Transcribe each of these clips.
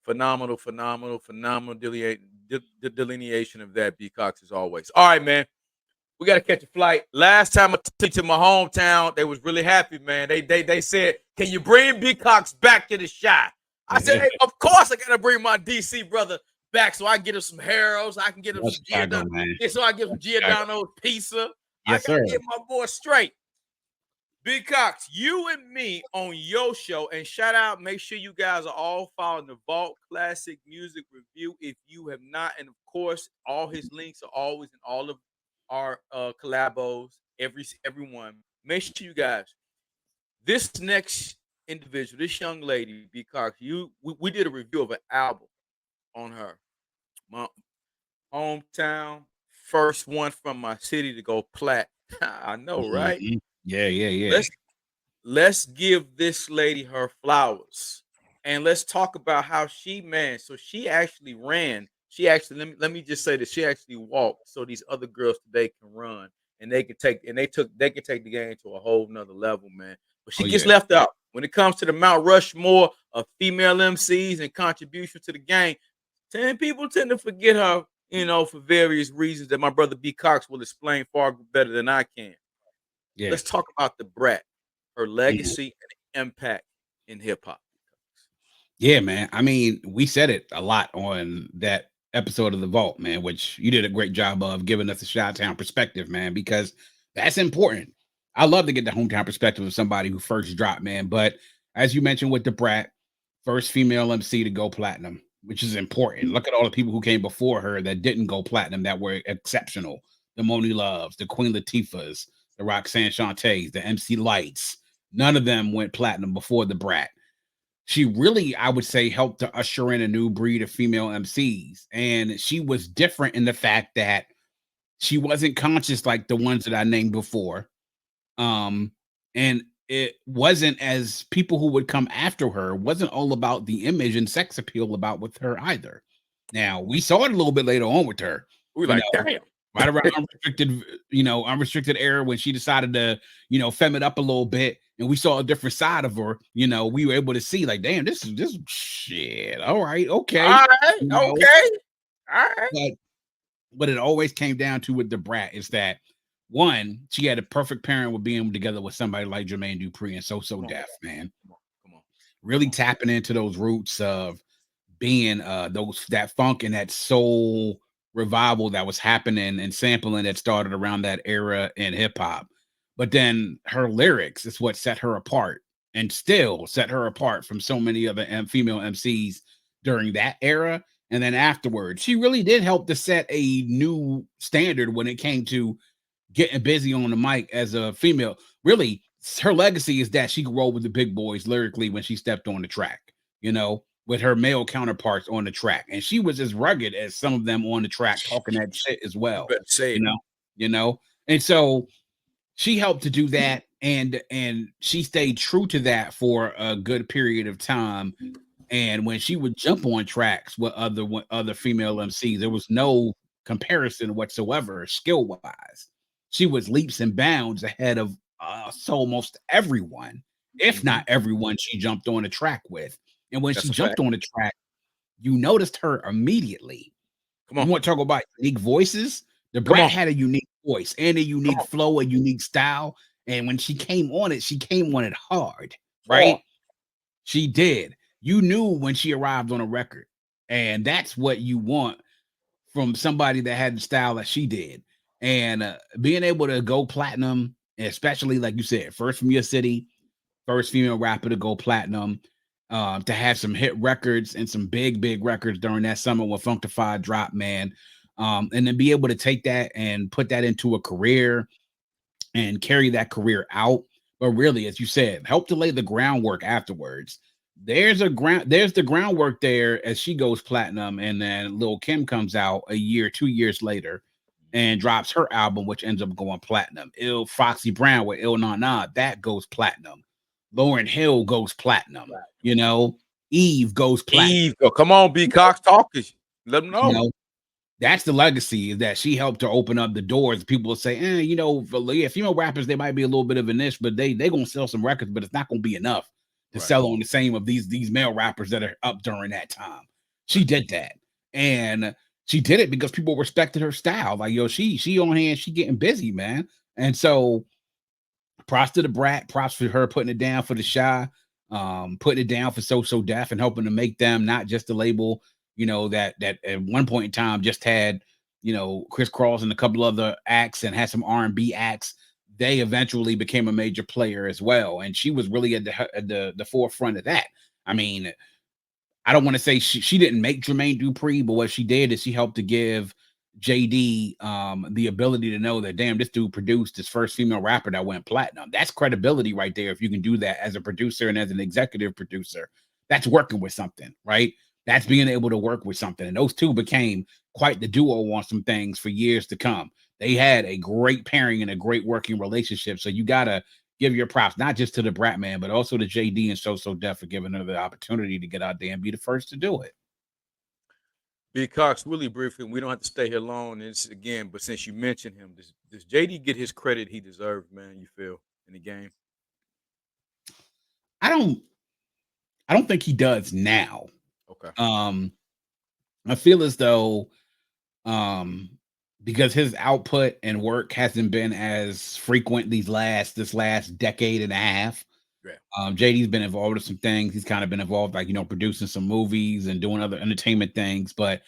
Phenomenal delineation of that, B Cox, as always. All right, man. We got to catch a flight. Last time I took to my hometown, they was really happy, man. They said, "Can you bring B Cox back to the shot?" I said, "Hey, of course I got to bring my DC brother back so I can get him some Harrows. I can get him some Chicago, Giordano. man. Yeah, so I get some Giordano's pizza. Yes, I got to sir. get my boy straight." B Cox, you and me on your show, and shout out, make sure you guys are all following the Vault Classic Music Review if you have not. And of course, all his links are always in all of our collabos, everyone. Make sure you guys, this next individual, this young lady, B Cox, we did a review of an album on her. My hometown, first one from my city to go plat. I know, right? Mm-hmm. Yeah. Let's give this lady her flowers, and let's talk about how so she actually ran. She actually, let me just say that she actually walked so these other girls today can run, and they can take the game to a whole nother level, man. But she gets left out when it comes to the Mount Rushmore of female MCs and contribution to the game. 10 people tend to forget her, for various reasons that my brother B Cox will explain far better than I can. Yeah. Let's talk about the Brat, her legacy and impact in hip hop. Yeah, man. I mean, we said it a lot on that episode of The Vault, man, which you did a great job of giving us a Chi-Town perspective, man, because that's important. I love to get the hometown perspective of somebody who first dropped, man. But as you mentioned with the Brat, first female MC to go platinum, which is important. Look at all the people who came before her that didn't go platinum that were exceptional. The Moni Loves, the Queen Latifahs, the Roxanne Shantays, the MC Lights. None of them went platinum before the Brat. She really, I would say, helped to usher in a new breed of female MCs. And she was different in the fact that she wasn't conscious like the ones that I named before. And it wasn't, as people who would come after her, wasn't all about the image and sex appeal about with her either. Now, we saw it a little bit later on with her. We like, damn. Right around unrestricted era when she decided to, femme it up a little bit, and we saw a different side of her. We were able to see like, damn, this shit. All right, okay, all right, okay, all right. But what it always came down to with the Brat is that one, she had a perfect pairing with being together with somebody like Jermaine Dupri and So Def, man. Come on. Really tapping into those roots of being that funk and that soul revival that was happening and sampling that started around that era in hip hop. But then her lyrics is what set her apart and still set her apart from so many other female MCs during that era. And then afterwards, she really did help to set a new standard when it came to getting busy on the mic as a female. Really, her legacy is that she could roll with the big boys lyrically when she stepped on the track, with her male counterparts on the track. And she was as rugged as some of them on the track talking that shit as well. And so she helped to do that, and she stayed true to that for a good period of time. And when she would jump on tracks with other female MCs, there was no comparison whatsoever skill wise. She was leaps and bounds ahead of almost everyone, if not everyone she jumped on the track with. And when she jumped on the track, you noticed her immediately. Come on. You want to talk about unique voices? The Brat had a unique voice and a unique flow, a unique style. And when she came on it hard, right? She did. You knew when she arrived on a record. And that's what you want from somebody that had the style that she did. And being able to go platinum, especially like you said, first from your city, first female rapper to go platinum, to have some hit records and some big records during that summer when Funkdafied dropped, man. And then be able to take that and put that into a career and carry that career out. But really, as you said, help to lay the groundwork afterwards. There's the groundwork there as she goes platinum, and then Lil' Kim comes out 2 years later and drops her album, which ends up going platinum. Foxy Brown with Il Na Na, that goes platinum. Lauryn Hill goes platinum. Eve goes platinum. Come on, B Cox, talking. Let them know. That's the legacy, that she helped to open up the doors. People will say, female rappers, they might be a little bit of a niche, but they gonna sell some records, but it's not gonna be enough to sell on the same of these male rappers that are up during that time. She did that. And she did it because people respected her style. Like, yo, she on hand, she getting busy, man. And so props to the Brat, props for her putting it down for the Shy, putting it down for So Def and helping to make them not just a label, that at one point in time just had, Chris Cross and a couple other acts and had some R&B acts. They eventually became a major player as well. And she was really at the forefront of that. I mean, I don't want to say she didn't make Jermaine Dupri, but what she did is she helped to give JD the ability to know that, damn, this dude produced his first female rapper that went platinum. That's credibility right there. If you can do that as a producer and as an executive producer, that's working with something, right? That's being able to work with something. And those two became quite the duo on some things for years to come. They had a great pairing and a great working relationship. So you gotta give your props not just to the Brat Man, but also to JD and So Def for giving her the opportunity to get out there and be the first to do it. Big Cox, really briefly, we don't have to stay here long. And this again, but since you mentioned him, does JD get his credit he deserves, man? You feel in the game? I don't I don't think he does now. Okay. Um I feel as though um because his output and work hasn't been as frequent this last decade and a half. Yeah. JD's been involved with some things. He's kind of been involved, like, producing some movies and doing other entertainment things. But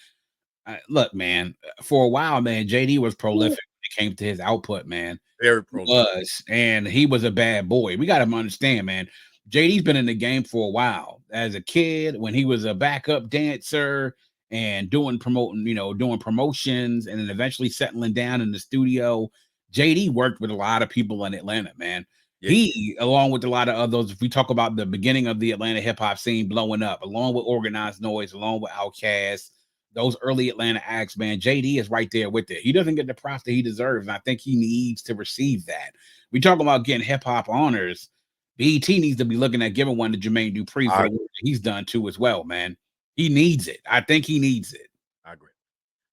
look, man, for a while, man, JD was Ooh. prolific when it came to his output, man. Very He prolific. was, and he was a bad boy. We got to understand, man. JD's been in the game for a while. As a kid, when he was a backup dancer and doing promotions, and then eventually settling down in the studio. JD worked with a lot of people in Atlanta, man. Yeah, he did. He, along with a lot of others, if we talk about the beginning of the Atlanta hip hop scene blowing up, along with Organized Noise, along with Outkast, those early Atlanta acts, man, JD is right there with it. He doesn't get the props that he deserves, and I think he needs to receive that. We talk about getting hip hop honors. BET needs to be looking at giving one to Jermaine Dupri for I the work that he's done too as well, man. He needs it. I think he needs it. I agree.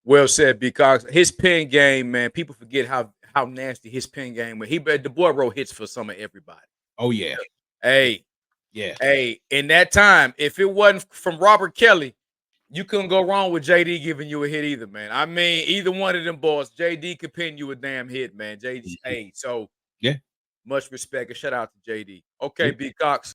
Well said, B Cox. His pen game, man. People forget how nasty his pen game was. The boy wrote hits for some of everybody. Oh yeah, Hey, yeah, hey, in that time, if it wasn't from Robert Kelly, you couldn't go wrong with JD giving you a hit either, man. I mean, either one of them boys, JD could pin you a damn hit, man. JD, mhm, hey, so yeah, much respect and shout out to JD. Okay, yeah. B Cox.